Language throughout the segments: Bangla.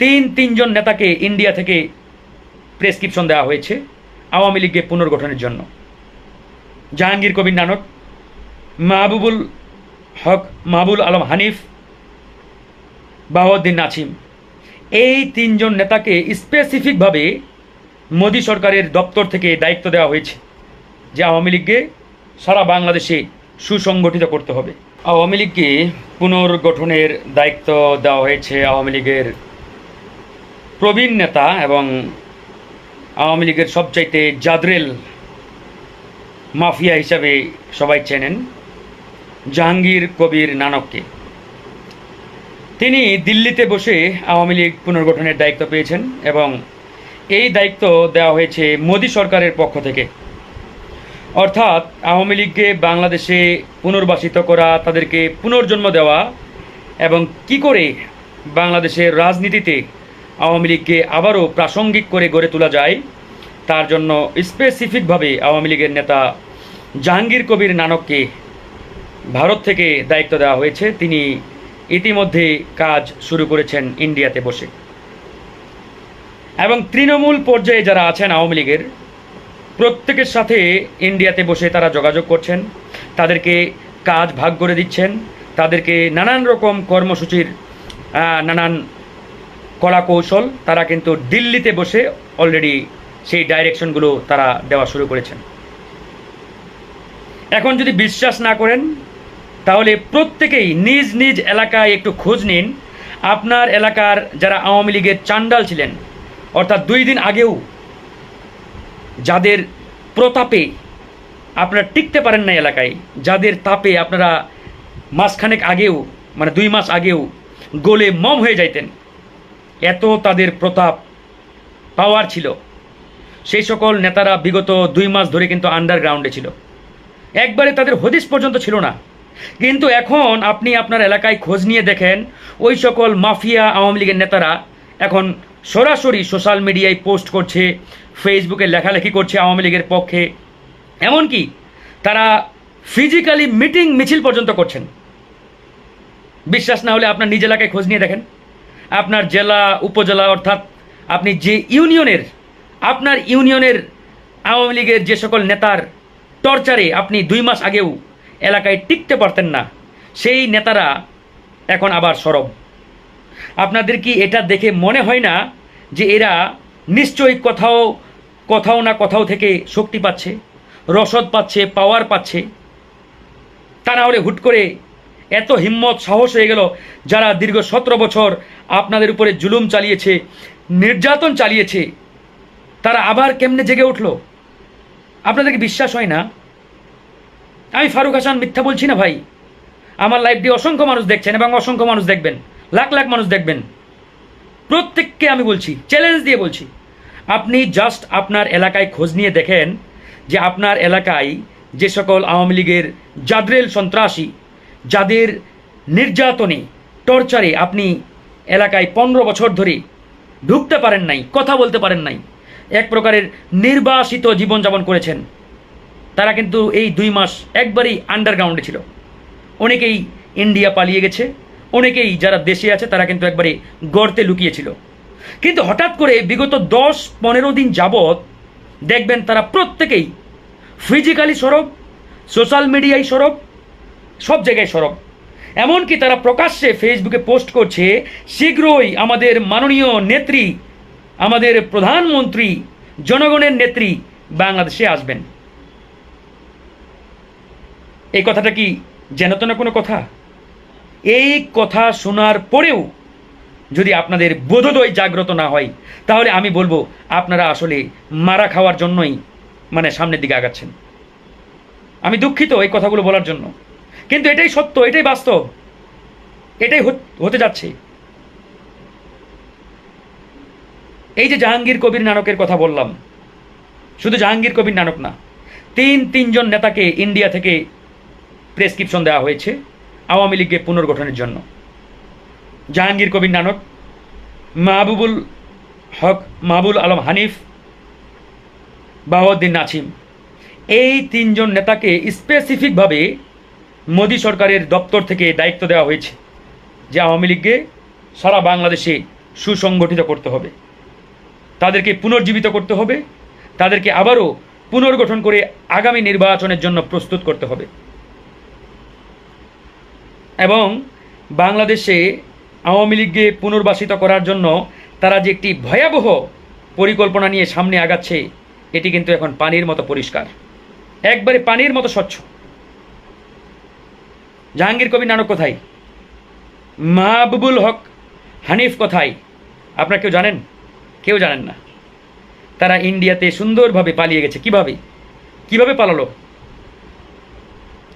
তিনজন নেতাকে ইন্ডিয়া থেকে প্রেসক্রিপশন দেওয়া হয়েছে আওয়ামী লীগকে পুনর্গঠনের জন্য। জাহাঙ্গীর কবির নানক, মাহবুবুল হক, মাহবুল আলম হানিফ, বাহাউদ্দিন নাছিম, এই তিনজন নেতাকে স্পেসিফিকভাবে মোদী সরকারের দপ্তর থেকে দায়িত্ব দেওয়া হয়েছে যে আওয়ামী লীগকে সারা বাংলাদেশে সুসংগঠিত করতে হবে। আওয়ামী লীগকে পুনর্গঠনের দায়িত্ব দেওয়া হয়েছে আওয়ামী লীগের প্রবীণ নেতা এবং আওয়ামী লীগের সবচাইতে জাদরেল মাফিয়া হিসাবে সবাই চেনেন জাহাঙ্গীর কবির নানককে। তিনি দিল্লিতে বসে আওয়ামী লীগ পুনর্গঠনের দায়িত্ব পেয়েছেন এবং এই দায়িত্ব দেওয়া হয়েছে মোদী সরকারের পক্ষ থেকে। অর্থাৎ আওয়ামী লীগকে বাংলাদেশে পুনর্বাসিত করা, তাদেরকে পুনর্জন্ম দেওয়া এবং কি করে বাংলাদেশের রাজনীতিতে আওয়ামী লীগকে আবারও প্রাসঙ্গিক করে গড়ে তোলা যায় তার জন্য স্পেসিফিকভাবে আওয়ামী লীগের নেতা জাহাঙ্গীর কবির নানককে ভারত থেকে দায়িত্ব দেওয়া হয়েছে। তিনি ইতিমধ্যে কাজ শুরু করেছেন ইন্ডিয়াতে বসে এবং তৃণমূল পর্যায়ে যারা আছেন আওয়ামী লীগের প্রত্যেকের সাথে ইন্ডিয়াতে বসে তারা যোগাযোগ করছেন, তাদেরকে কাজ ভাগ করে দিচ্ছেন, তাদেরকে নানান রকম কর্মসূচির নানান কলা কৌশল তারা কিন্তু দিল্লিতে বসে অলরেডি সেই ডাইরেকশনগুলো তারা দেওয়া শুরু করেছেন। এখন যদি বিশ্বাস না করেন তাহলে প্রত্যেকেই নিজ নিজ এলাকায় একটু খোঁজ নিন। আপনার এলাকার যারা আওয়ামী লীগের চান্ডাল ছিলেন, অর্থাৎ 2 দিন আগেও যাদের প্রতাপে আপনারা টিকতে পারেন না এলাকায়, যাদের তাপে আপনারা মাসখানেক আগেও মানে 2 মাস আগেও গলে মম হয়ে যাইতেন, এত তাদের প্রতাপ পাওয়ার ছিল, সেই সকল নেতারা বিগত 2 মাস ধরে কিন্তু আন্ডারগ্রাউন্ডে ছিল, একবারে তাদের হদিস পর্যন্ত ছিল না। কিন্তু এখন আপনি আপনার এলাকায় খোঁজ নিয়ে দেখেন ওই সকল মাফিয়া আওয়ামী লীগের নেতারা এখন সরাসরি সোশ্যাল মিডিয়ায় পোস্ট করছে, ফেসবুকে লেখালেখি করছে আওয়ামী লীগের পক্ষে, এমনকি তারা ফিজিক্যালি মিটিং মিছিল পর্যন্ত করছেন। বিশ্বাস না হলে আপনার নিজ এলাকায় খোঁজ নিয়ে দেখেন, আপনার জেলা উপজেলা অর্থাৎ আপনি যে ইউনিয়নের, আপনার ইউনিয়নের আওয়ামী লীগের যে সকল নেতার টর্চারে আপনি 2 মাস আগেও এলাকায় টিকতে পারতেন না, সেই নেতারা এখন আবার সরব। আপনাদের কি এটা দেখে মনে হয় না যে এরা নিশ্চয়ই কোথাও না কোথাও থেকে শক্তি পাচ্ছে, রসদ পাচ্ছে, পাওয়ার পাচ্ছে? তা না হলে হুট করে এত হিম্মত সাহস হয়ে গেল যারা দীর্ঘ 17 বছর আপনাদের উপরে জুলুম চালিয়েছে, নির্যাতন চালিয়েছে, তারা আবার কেমনে জেগে উঠলো? আপনাদেরকে বিশ্বাস হয় না? আমি ফারুক হাসান মিথ্যা বলছি না ভাই। আমার লাইভটি অসংখ্য মানুষ দেখছেন এবং অসংখ্য মানুষ দেখবেন, লাখ লাখ মানুষ দেখবেন। প্রত্যেককে আমি বলছি, চ্যালেঞ্জ দিয়ে বলছি, আপনি জাস্ট আপনার এলাকায় খোঁজ নিয়ে দেখেন যে আপনার এলাকায় যে সকল আওয়ামী লীগের জাদরেল সন্ত্রাসী, যাদের নির্যাতনে টর্চারে আপনি এলাকায় 15 বছর ধরে ঢুকতে পারেন নাই, কথা বলতে পারেন নাই, এক প্রকারের নির্বাসিত জীবনযাপন করেছেন, তারা কিন্তু এই 2 মাস একবারেই আন্ডারগ্রাউন্ডে ছিল। অনেকেই ইন্ডিয়া পালিয়ে গেছে, অনেকেই যারা দেশে আছে তারা কিন্তু একবারে গর্তে লুকিয়েছিল। কিন্তু হঠাৎ করে বিগত 10-15 দিন যাবৎ দেখবেন তারা প্রত্যেকেই ফিজিক্যালি সরব, সোশ্যাল মিডিয়ায় সরব, সব জায়গায় সরব। এমনকি তারা প্রকাশ্যে ফেসবুকে পোস্ট করছে শীঘ্রই আমাদের মাননীয় নেত্রী, আমাদের প্রধানমন্ত্রী, জনগণের নেত্রী বাংলাদেশে আসবেন। এই কথাটা কি যেন তো না কোনো কথা? এই কথা শোনার পরেও যদি আপনাদের বোধোদয় জাগ্রত না হয় তাহলে আমি বলবো আপনারা আসলে মারা খাওয়ার জন্যই সামনের দিকে আগাচ্ছেন। আমি দুঃখিত এই কথাগুলো বলার জন্য, কিন্তু এটাই সত্য, এটাই বাস্তব, এটাই হতে যাচ্ছে। এই যে জাহাঙ্গীর কবির নানকের কথা বললাম, শুধু জাহাঙ্গীর কবির নানক না, তিনজন নেতাকে ইন্ডিয়া থেকে প্রেসক্রিপশন দেওয়া হয়েছে আওয়ামী লীগকে পুনর্গঠনের জন্য। জাহাঙ্গীর কবির নানক, মাহবুবুল হক, মাহবুল আলম হানিফ, বাহাউদ্দিন নাছিম, এই 3জন নেতাকে স্পেসিফিকভাবে মোদী সরকারের দপ্তর থেকে দায়িত্ব দেওয়া হয়েছে যে আওয়ামী লীগকে সারা বাংলাদেশে সুসংগঠিত করতে হবে, তাদেরকে পুনর্জীবিত করতে হবে, তাদেরকে আবারও পুনর্গঠন করে আগামী নির্বাচনের জন্য প্রস্তুত করতে হবে। এবং বাংলাদেশে আওয়ামী লীগকে পুনর্বাসিত করার জন্য তারা যে একটি ভয়াবহ পরিকল্পনা নিয়ে সামনে আগাচ্ছে, এটি কিন্তু এখন পানির মতো পরিষ্কার, একবারে পানির মতো স্বচ্ছ। জাহাঙ্গীর কবির নানক কোথায়? মাহবুবুল হক হানিফ কোথায়? আপনারা কেউ জানেন? কেউ জানেন না। তারা ইন্ডিয়াতে সুন্দরভাবে পালিয়ে গেছে। কিভাবে কিভাবে পালালো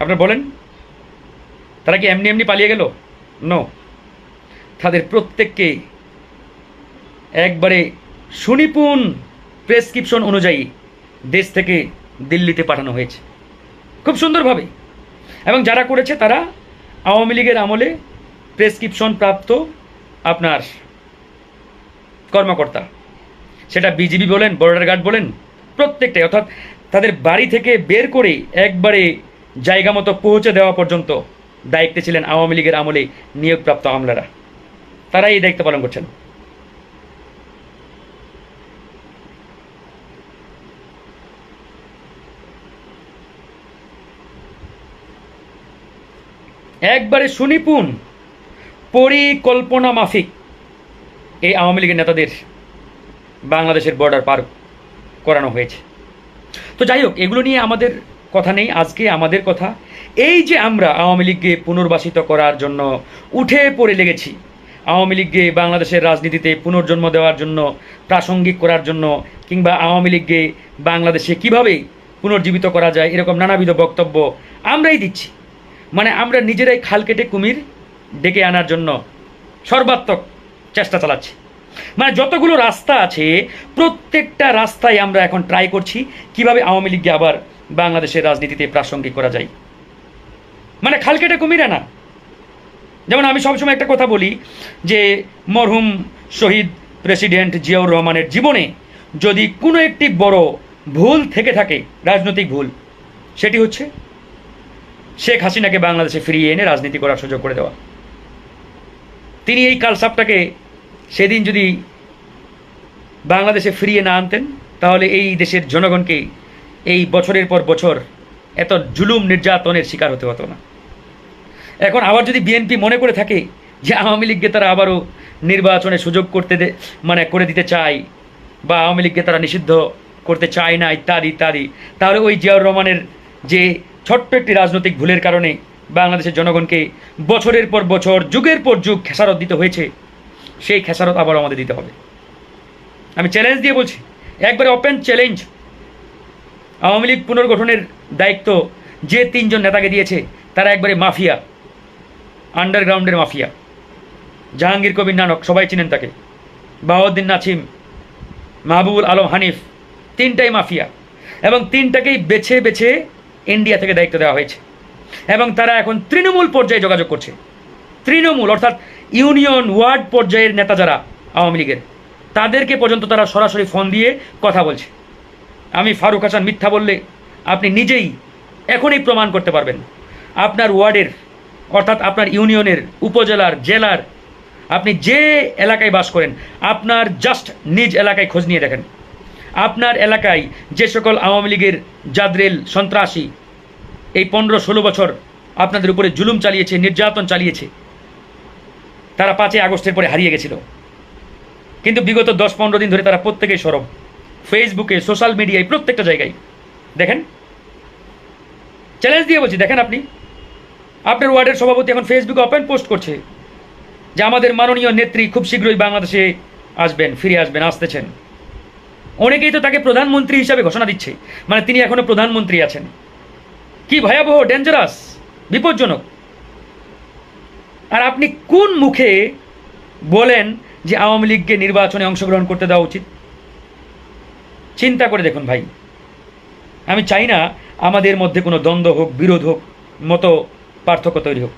আপনারা বলেন? তারা কি এমনি এমনি পালিয়ে গেল? নো, তাদের প্রত্যেককে একবারে সুনিপুণ প্রেসক্রিপশন অনুযায়ী দেশ থেকে দিল্লিতে পাঠানো হয়েছে খুব সুন্দরভাবে। এবং যারা করেছে তারা আওয়ামী লীগের আমলে প্রেসক্রিপশন প্রাপ্ত আপনার কর্মকর্তা, সেটা বিজিবি বলেন, বর্ডার গার্ড বলেন, প্রত্যেকটাই। অর্থাৎ তাদের বাড়ি থেকে বের করে একবারে জায়গা মতো পৌঁছে দেওয়া পর্যন্ত দায়িত্বে ছিলেন আওয়ামী লীগের আমলে নিয়োগপ্রাপ্ত আমলারা। তারা এই দায়িত্ব পালন করছেন। একবারে সুনিপুণ পরিকল্পনা মাফিক এই আওয়ামী লীগের নেতাদের বাংলাদেশের বর্ডার পার করানো হয়েছে। তো যাই হোক, এগুলো নিয়ে আমাদের কথা নেই। আজকে আমাদের কথা এই যে আমরা আওয়ামী লীগকে পুনর্বাসিত করার জন্য উঠে পড়ে লেগেছি, আওয়ামী লীগকে বাংলাদেশের রাজনীতিতে পুনর্জন্ম দেওয়ার জন্য, প্রাসঙ্গিক করার জন্য, কিংবা আওয়ামী লীগকে বাংলাদেশে কিভাবে পুনর্জীবিত করা যায়, এরকম নানাবিধ বক্তব্য আমরাই দিচ্ছি। মানে আমরা নিজেরাই খাল কেটে কুমির ডেকে আনার জন্য সর্বাত্মক চেষ্টা চালাচ্ছি। মানে যতগুলো রাস্তা আছে প্রত্যেকটা রাস্তায় আমরা এখন ট্রাই করছি কিভাবে আওয়ামী লীগকে আবার বাংলাদেশের রাজনীতিতে প্রাসঙ্গিক করা যায়। মানে খাল কেটে কুমির আনা। যেমন আমি সবসময় একটা কথা বলি যে মরহুম শহীদ প্রেসিডেন্ট জিয়াউর রহমানের জীবনে যদি কোনো একটি বড় ভুল থেকে থাকে, রাজনৈতিক ভুল, সেটি হচ্ছে শেখ হাসিনাকে বাংলাদেশে ফিরিয়ে এনে রাজনীতি করার সুযোগ করে দেওয়া। তিনি এই কালসাপটাকে সেদিন যদি বাংলাদেশে ফিরিয়ে না আনতেন, তাহলে এই দেশের জনগণকে এই বছরের পর বছর এত জুলুম নির্যাতনের শিকার হতে হতো না। এখন আবার যদি বিএনপি মনে করে থাকে যে আওয়ামী লীগকে তারা আবারও নির্বাচনে সুযোগ করে দিতে চায়, বা আওয়ামী লীগকে তারা নিষিদ্ধ করতে চায় না, ইত্যাদি ইত্যাদি, তাহলে ওই জিয়াউর রহমানের যে ছোট্ট একটি রাজনৈতিক ভুলের কারণে বাংলাদেশের জনগণকে বছরের পর বছর, যুগের পর যুগ খেসারত দিতে হয়েছে, সেই খেসারত আবার আমাদের দিতে হবে। আমি চ্যালেঞ্জ দিয়ে বলছি, একবারে ওপেন চ্যালেঞ্জ। আওয়ামী লীগ পুনর্গঠনের দায়িত্ব যে তিনজন নেতাকে দিয়েছে তারা একবারে মাফিয়া, আন্ডারগ্রাউন্ডের মাফিয়া। জাহাঙ্গীর কবির নানক, সবাই চিনেন তাকে, বাহাউদ্দিন নাছিম, মাহবুবুল আলম হানিফ, তিনটাই মাফিয়া। এবং তিনটাকেই বেছে বেছে ইন্ডিয়া থেকে দায়িত্ব দেওয়া হয়েছে। এবং তারা এখন তৃণমূল পর্যায়ে যোগাযোগ করছে। তৃণমূল অর্থাৎ ইউনিয়ন, ওয়ার্ড পর্যায়ের নেতা যারা আওয়ামী লীগের, তাদেরকে পর্যন্ত তারা সরাসরি ফোন দিয়ে কথা বলছে। আমি ফারুক হাসান মিথ্যা বললে আপনি নিজেই এখনই প্রমাণ করতে পারবেন। আপনার ওয়ার্ডের অর্থাৎ আপনার ইউনিয়নের, উপজেলার, জেলার, আপনি যে এলাকায় বাস করেন, আপনার জাস্ট নিজ এলাকায় খোঁজ নিয়ে দেখেন। আপনার এলাকায় যে সকল আওয়ামী লীগের জাদরেল সন্ত্রাসী এই 15-16 বছর আপনাদের উপরে জুলুম চালিয়েছে, নির্যাতন চালিয়েছে, তারা 5 আগস্টের পরে হারিয়ে গেছিল, কিন্তু বিগত 10-15 দিন ধরে তারা প্রত্যেকেই সরব। ফেসবুকে, সোশ্যাল মিডিয়ায়, প্রত্যেকটা জায়গায় দেখেন। চ্যালেঞ্জ দিয়ে বলছি, দেখেন আপনি আপনার ওয়ার্ডের সভাপতি এখন ফেসবুকে ওপেন পোস্ট করছে যে আমাদের মাননীয় নেত্রী খুব শীঘ্রই বাংলাদেশে আসবেন, ফিরে আসবেন, আসতেছেন। অনেকেই তো তাকে প্রধানমন্ত্রী হিসাবে ঘোষণা দিচ্ছে, মানে তিনি এখনো প্রধানমন্ত্রী আছেন। কি ভয়াবহ, ডেঞ্জারাস, বিপজ্জনক। আর আপনি কোন মুখে বলেন যে আওয়ামী লীগকে নির্বাচনে অংশগ্রহণ করতে দেওয়া উচিত? চিন্তা করে দেখুন ভাই। আমি চাই না আমাদের মধ্যে কোনো দ্বন্দ্ব হোক, বিরোধ হোক, মত পার্থক্য তৈরি হোক,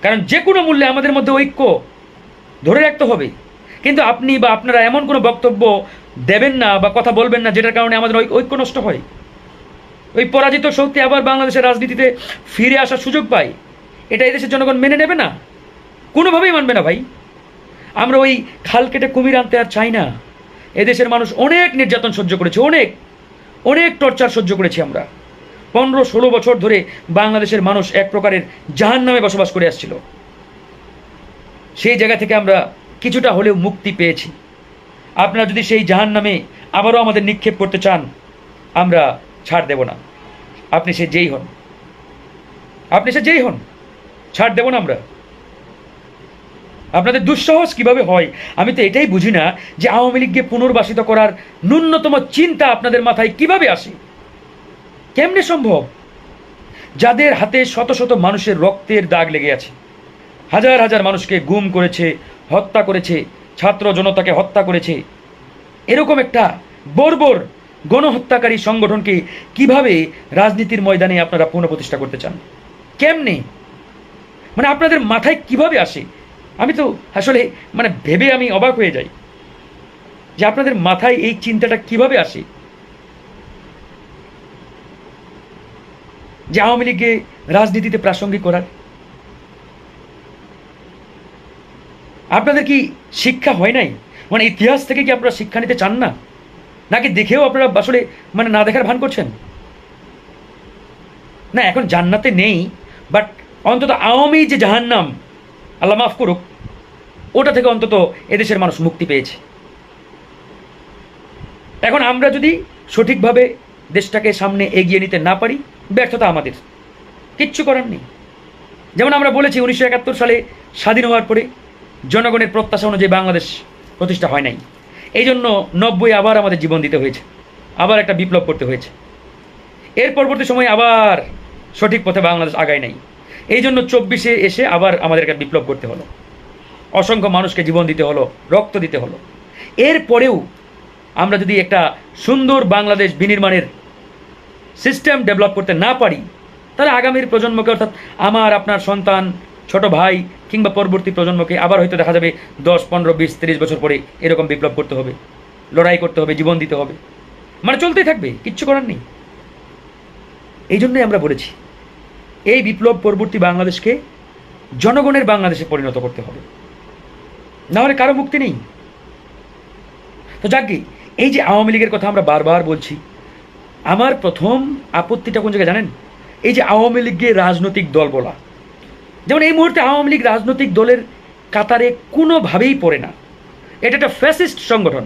কারণ যে কোনো মূল্যে আমাদের মধ্যে ঐক্য ধরে রাখতে হবে। কিন্তু আপনি বা আপনারা এমন কোনো বক্তব্য দেবেন না বা কথা বলবেন না যেটার কারণে আমাদের ঐক্য নষ্ট হয়, ওই পরাজিত শক্তি আবার বাংলাদেশের রাজনীতিতে ফিরে আসার সুযোগ পায়। এটা এই দেশের জনগণ মেনে নেবে না, কোনোভাবেই মানবে না ভাই। আমরা ওই খাল কেটে কুমির আনতে আর চাই না। এদেশের মানুষ অনেক নির্যাতন সহ্য করেছে, অনেক অনেক টর্চার সহ্য করেছি আমরা। 15-16 বছর ধরে বাংলাদেশের মানুষ এক প্রকারের জাহান্নামে বসবাস করে আসছিল। সেই জায়গা থেকে আমরা কিছুটা হলেও মুক্তি পেয়েছি। আপনারা যদি সেই জাহান্নামে আবারও আমাদের নিক্ষেপ করতে চান, আমরা ছাড় দেব না। আপনি সে যেই হন, ছাড় দেব না আমরা। আপনাদের দুঃসাহস কিভাবে হয় আমি তো এটাই বুঝি না, যে আওয়ামী লীগকে পুনর্বাসিত করার ন্যূনতম চিন্তা আপনাদের মাথায় কিভাবে আসে, কেমনে সম্ভব? যাদের হাতে শত শত মানুষের রক্তের দাগ লেগে আছে, হাজার হাজার মানুষকে গুম করেছে, হত্যা করেছে, ছাত্র জনতাকে হত্যা করেছে, এরকম একটা বর্বর গণহত্যাকারী সংগঠনকে কিভাবে রাজনীতির ময়দানে আপনারা পুনঃপ্রতিষ্ঠা করতে চান? কেমনে? মানে আপনাদের মাথায় কিভাবে আসে? আমি তো আসলে ভেবে আমি অবাক হয়ে যাই যে আপনাদের মাথায় এই চিন্তাটা কিভাবে আসে যে আওয়ামী লীগকে রাজনীতিতে প্রাসঙ্গিক করার। আপনাদের কি শিক্ষা হয় নাই? ইতিহাস থেকে কি আপনারা শিক্ষা নিতে চান না, নাকি দেখেও আপনারা আসলে না দেখার ভান করছেন? না, এখন জান্নাতে নেই, বাট অন্তত আওয়ামী যে জাহান্নাম, আল্লাহ মাফ করুক, ওটা থেকে অন্তত এদেশের মানুষ মুক্তি পেয়েছে। এখন আমরা যদি সঠিকভাবে দেশটাকে সামনে এগিয়ে নিতে না পারি, ব্যর্থতা আমাদের, কিচ্ছু করার নেই। যেমন আমরা বলেছি 1971 সালে স্বাধীন হওয়ার পরে জনগণের প্রত্যাশা অনুযায়ী বাংলাদেশ প্রতিষ্ঠা হয় নাই, এই জন্য 90 আবার আমাদের জীবন দিতে হয়েছে, আবার একটা বিপ্লব করতে হয়েছে। এর পরবর্তী সময়ে আবার সঠিক পথে বাংলাদেশ আগায় নাই, এই জন্য 24-এ এসে আবার আমাদের একটা বিপ্লব করতে হলো, অসংখ্য মানুষকে জীবন দিতে হলো, রক্ত দিতে হলো। এরপরেও আমরা যদি একটা সুন্দর বাংলাদেশ বিনির্মাণের সিস্টেম ডেভেলপ করতে না পারি, তাহলে আগামীর প্রজন্মকে, অর্থাৎ আমার আপনার সন্তান, ছোট ভাই কিংবা পরবর্তী প্রজন্মকে আবার হয়তো দেখা যাবে 10, 15, 20, 30 বছর পরে এরকম বিপ্লব করতে হবে, লড়াই করতে হবে, জীবন দিতে হবে, চলতেই থাকবে, কিচ্ছু করার নেই। এই জন্যই আমরা বলেছি এই বিপ্লব পরবর্তী বাংলাদেশকে জনগণের বাংলাদেশে পরিণত করতে হবে, না হলে কারো মুক্তি নেই। তো যাকে এই যে আওয়ামী লীগের কথা আমরা বারবার বলছি, আমার প্রথম আপত্তিটা কোন জায়গায় জানেন? এই যে আওয়ামী লীগকে রাজনৈতিক দল বলা, যেমন এই মুহূর্তে আওয়ামী লীগ রাজনৈতিক দলের কাতারে কোনোভাবেই পড়ে না। এটা একটা ফ্যাসিস্ট সংগঠন,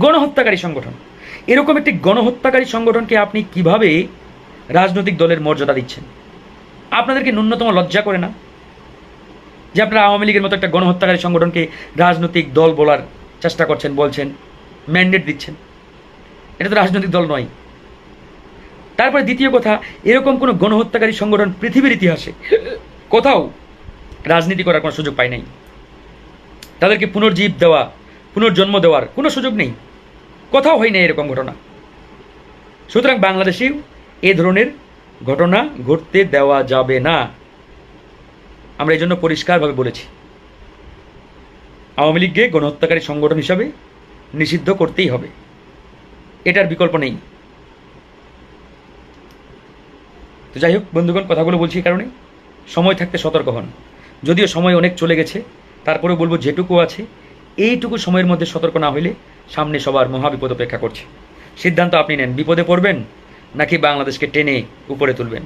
গণহত্যাকারী সংগঠন। এরকম একটি গণহত্যাকারী সংগঠনকে আপনি কিভাবে রাজনৈতিক দলের মর্যাদা দিচ্ছেন? আপনাদেরকে ন্যূনতম লজ্জা করে না যে আপনারা আওয়ামী লীগের মতো একটা গণহত্যাকারী সংগঠনকে রাজনৈতিক দল বলার চেষ্টা করছেন, বলছেন, ম্যান্ডেট দিচ্ছেন? এটা তো রাজনৈতিক দল নয়। তারপরে দ্বিতীয় কথা, এরকম কোনো গণহত্যাকারী সংগঠন পৃথিবীর ইতিহাসে কোথাও রাজনীতি করার কোনো সুযোগ পায় নাই। তাদেরকে পুনর্জীব দেওয়া, পুনর্জন্ম দেওয়ার কোনো সুযোগ নেই, কোথাও হয় না এরকম ঘটনা। সুতরাং বাংলাদেশেও এ ধরনের ঘটনা ঘটতে দেওয়া যাবে না। আমরা এই জন্য পরিষ্কারভাবে বলেছি, আওয়ামী লীগকে গণহত্যাকারী সংগঠন হিসাবে নিষিদ্ধ করতেই হবে, এটার বিকল্প নেই। তো যাই হোক বন্ধুগণ, কথাগুলো বলছি এই কারণে, সময় থাকতে সতর্ক হন। যদিও সময় অনেক চলে গেছে, তারপরেও বলবো যেটুকু আছে এইটুকু সময়ের মধ্যে সতর্ক না হইলে সামনে সবার মহাবিপদ অপেক্ষা করছে। সিদ্ধান্ত আপনি নেন, বিপদে পড়বেন নাকি বাংলাদেশকে টেনে উপরে তুলবেন।